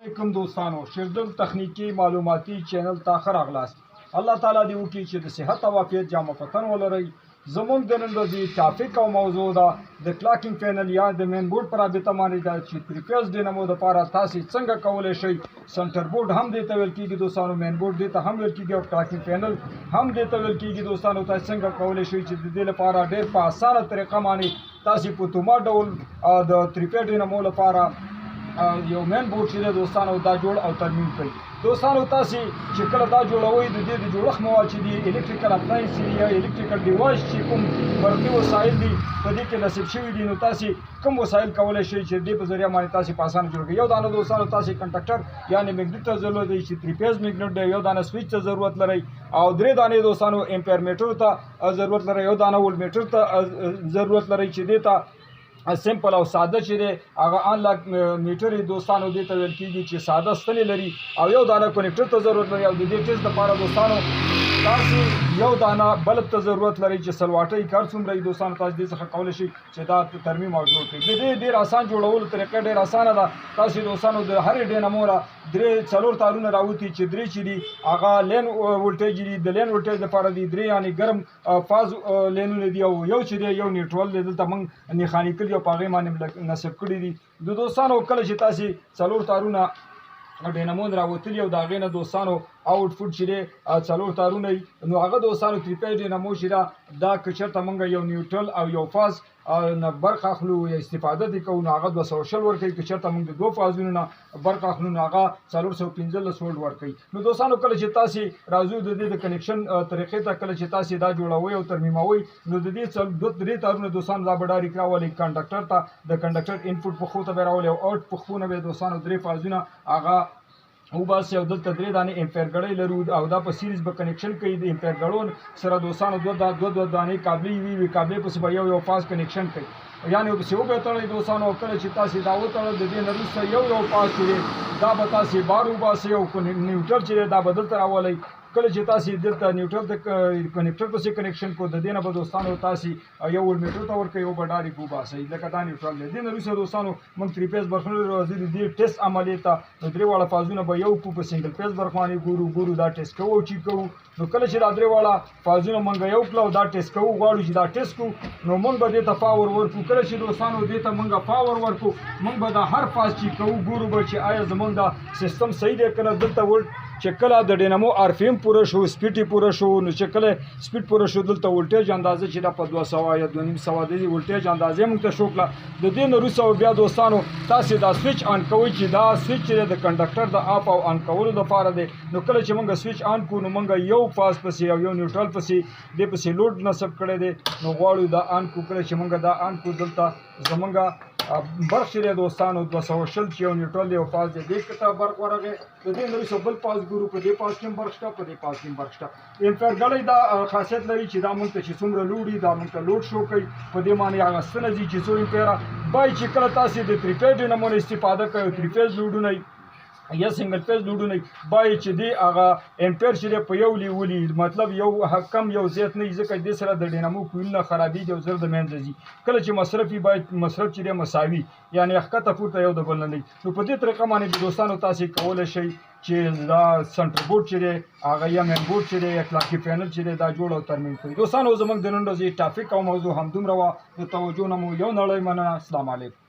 علیکم دوستانو شیردل تخنیکی معلوماتی چینل ته ښه راغلاست. الله تعالی دې وکړي چې د صحت او عافیت جامه پتن ولرئ. زموږ د نن ورځې ټاپک او موضوع ده د کلاکینګ پینل یا د مین بورډ پر رابطه باندې ده چې 3 فیز ډینامو دپاره تاسې څنګه کولی شئ. سنټر بورډ هم دې ته ویل کېږي دوستانو، مین بورډ دې ته هم ویل کېږي او کلاکینګ پینل هم دې ته ویل کېږي دوستانو. تاسې څنګه کولی شئ چې د دې لپاره ډېر په اسانه طریقه باندې تاسې په اتومات ډول د 3 فیز ډینامو لپاره یو مین بورډ چې دی دوستانو دا جوړ او ترمیم کړئ. دوستانو تاسې چې کله دا جوړوئ د دې د جوړښت مواد چې دي الکتریکل اپلاینس دي یا الکتریکل ډیوایس چې کوم برقي وسایل دي په دې کې نصب شوي دي، نو تاسې کوم وسایل کولی شئ چې دې په ذریعه باندې تاسې په اسانه جوړ کړئ. یو دانه دوستانو تاسې کنډکټر یعنې میګنیټ ته ضرورت دی چې 3 فیز میګنیټ دی، یو دانه سویچ ته ضرورت لرئ او 3 دانې دوستانو امپیر میټر ته ضرورت لرئ، یو دانه ولټ میټر ته ضرورت لرئ چې دې ته سمپل او ساده چې دی هغه انلاک میټر یې دوستانو دې ته ویل کېږي چې ساده ستنې لري، او یو دانه کنیکټر ته ضرورت لري، او د دې ټیسټ لپاره دوستانو تاسې یو دانه بلب ته ضرورت لري چې سلواټۍ کار څومره وي دوستانو تاسې دې څخه کولی شئ چې دا ترمیم او جوړ کړئ. د دې ډېر اسان جوړولو طریقه ډېر اسانه ده. تاسې دوستانو د هرې ډینامو نه 3-4 تارونه راوتي چې 3 چې دي هغه لین ولټیج دي، د لین ولټیج لپاره دي 3 یعنې ګرم فاز لینونه دي، او یو چې دی یو نیوټرل دی دلته موږ نښاني کړي او په هغې باندې نصب کړي دي. د دوستانو کله چې تاسې 4 تارونه ډینامو راوتلي او د هغې نه دوستانو آوټپوټ چې دی 4 تارونه وي، نو هغه دوستانو 3 فیز ډینامو چې دا که چېرته موږ یو نیوټرل او یو فاز نه برخه اخلو یا استفاده دې کوو نو هغه 220 ورکوي. که چېرته موږ د 2 فازونو نه برخه اخلو نو هغه 415 ولټ ورکوي. نو دوستانو کله چې تاسې راځو د دې د کنیکشن طریقې ته، کله چې تاسې دا جوړوئ او ترمیموئ نو د دې 2-3 تارونه دوستانو دا به ډایرکټ راولئ کنډکټر ته، د کنډکټر انپوټ پښو ته به راولئ او آوټ پښو نه به دوستانو 3 فازونه هغه وباسي، او دلته 3 دانې امپیر ګړۍ لرو او دا په سیریز به کنیکشن کوي. د امپیر ګړو سره دوستانو 2 دانې کابلې وي، کابلې پسې به یو فاز کنیکشن کوي، یعنې پسې وبه تړئ دوستانو. او کله چې تاسې دا وتړل د دې نه وروسته یو فاز چې دی دا به تاسې بار وباسئ او نیوټرل چې دی دا به دلته راولئ. کله چې تاسې دلته نیوټرل ته کنیکټر پسې کنیکشن کو د دې نه به دوستانو تاسې یو ولټ میټر ته ورکوئ او به ډایرکټ وباسئ لکه دا نیوټرل دی. دې نه وروسته دوستانو موږ 3 فیز برخه راځي د دې ټیسټ عملیې ته، نو 3 واړه فازونه به یو کو په سنګل فیز برخه باندې ګورو دا ټیسټ کوو او چیک کوو. نو کله چې دا 3 واړه فازونه موږ یو کړو او دا ټیسټ کوو غواړو چې دا ټیسټ کوو نو موږ به دې ته پاور ورکو. کله چې دوستانو دې ته موږ پاور ورکو موږ به دا هر فاز چیک کوو، ګورو به چې آیا زموږ دا سیستم صحیح دی که نه. دلته ولټ چې کله د ډینامو RPM پوره شو، سپیډ یې پوره شو، نو چې کله سپیډ پوره شو دلته ولټیج اندازه چې دا په 200 یا 2500 د ولټیج اندازې موږ ته شو کړه. د دې نه وروسته بیا دوستانو تاسې دا سویچ آن کوئ چې دا سویچ چې د کنډکټر د اف او آن کولو دپاره دی. نو کله چې موږ سویچ آن کړو نو موږ یو فاز پسې او یو نیوټرل پسې دې پسې لوډ نصب کړی دی، نو غواړو دا آن کړو. کله چې موږ دا آن کړو دلته زموږ برق چې دی دوستانو 220 چې یو نیوټرل دی او فاز دی دې ته برق ورغی. د دې نه وروسته بل فاز ګورو، په دې فاز کې هم برق شته، په دې فاز کې هم برق شته. امپیر ګړۍ دا خاصیت لري چې دا موږ ته چې څومره لوډ وي دا موږ ته لوډ شو کوي. په دې باندې هغه ستنه ځي چې څو امپیره بای چې کله تاسې د 3 فیز ډینامو نه استفاده کوئ 3 فیز لوډونه یا سنگل فیز لوډونه بای چې دی هغه امپیر چې دی په یو لیولي مطلب یو کم یو زیات نه وي، ځکه دې سره د ډینامو کویلونه خرابېږي او زر د منځه ځي. کله چې مصرف وي باید مصرف چې دی مساوي یعنې ښکته پورته یو د بل نه نه وي. نو په دې طریقه باندې دوستانو تاسې کولی شئ چې دا سنټر بورډ چې دی هغه یا مین بورډ چې دی یا کلاکي پینل چې دی دا جوړ او ترمیم کړي. دوستانو زموږ د نن ورځې ټاپک او موضوع همدومره وه. د توجه نه مو یو نړۍ مننه. السلام علیکم.